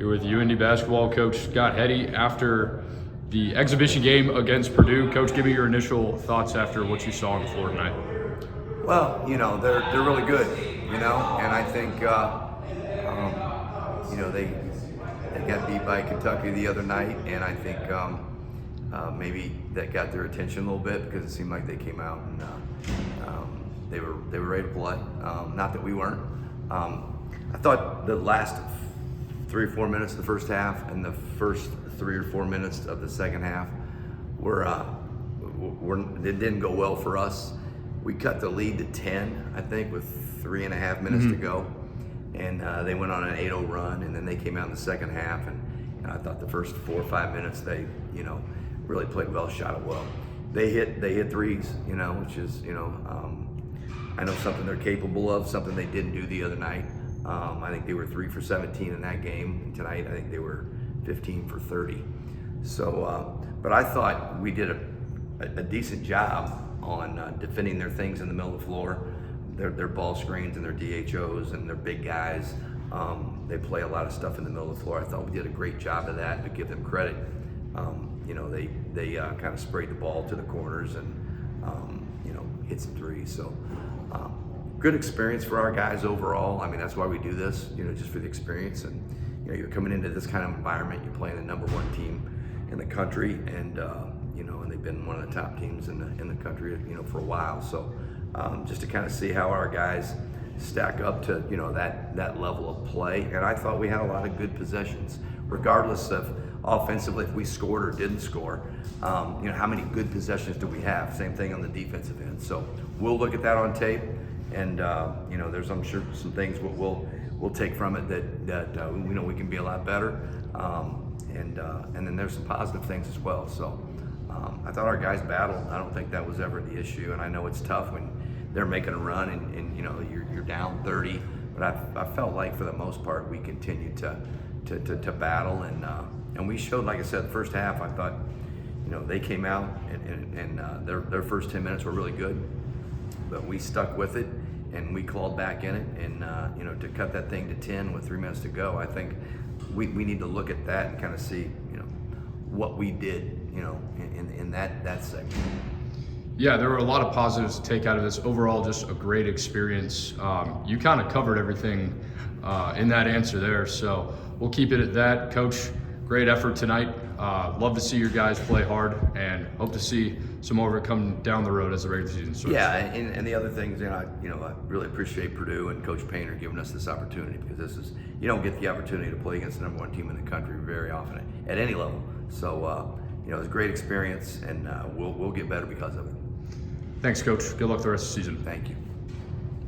Here with UIndy basketball coach Scott Heady after the exhibition game against Purdue. Coach, give me your initial thoughts after what you saw on the floor tonight. Well, they're really good, and I think they got beat by Kentucky the other night, and I think maybe that got their attention a little bit because it seemed like they came out and they were ready to play. Not that we weren't. I thought the last 3 or 4 minutes of the first half and the first 3 or 4 minutes of the second half it didn't go well for us. We cut the lead to 10, I think, with 3.5 minutes to go, and they went on an 8-0 run, and then they came out in the second half, and I thought the first 4 or 5 minutes they, really played well, shot it well. They hit threes, which is, I know something they're capable of, something they didn't do the other night. I think they were 3 for 17 in that game. Tonight, I think they were 15 for 30. So, but I thought we did a decent job on defending their things in the middle of the floor, their ball screens and their DHOs and their big guys. They play a lot of stuff in the middle of the floor. I thought we did a great job of that, to give them credit. They kind of sprayed the ball to the corners and hit some threes. So good experience for our guys overall. I mean, that's why we do this, just for the experience. And you're coming into this kind of environment. You're playing the #1 team in the country, and and they've been one of the top teams in the country, for a while. So just to kind of see how our guys stack up to that level of play. And I thought we had a lot of good possessions, regardless of offensively if we scored or didn't score. How many good possessions do we have? Same thing on the defensive end. So we'll look at that on tape, and there's, I'm sure, some things we'll take from it that we know we can be a lot better. And then there's some positive things as well. So I thought our guys battled. I don't think that was ever the issue. And I know it's tough when they're making a run and you're down 30. But I felt like for the most part we continued to battle, and we showed, like I said, the first half. I thought they came out and their first 10 minutes were really good, but we stuck with it and we clawed back in it, and to cut that thing to 10 with 3 minutes to go, I think we need to look at that and kind of see what we did in that segment. Yeah, there were a lot of positives to take out of this. Overall, just a great experience. You kind of covered everything in that answer there, so we'll keep it at that. Coach, great effort tonight. Love to see your guys play hard, and hope to see some more of it come down the road as the regular season starts. Yeah, and the other things, I really appreciate Purdue and Coach Painter giving us this opportunity, because you don't get the opportunity to play against the #1 team in the country very often at any level. So it was a great experience, and we'll get better because of it. Thanks, Coach. Good luck the rest of the season. Thank you.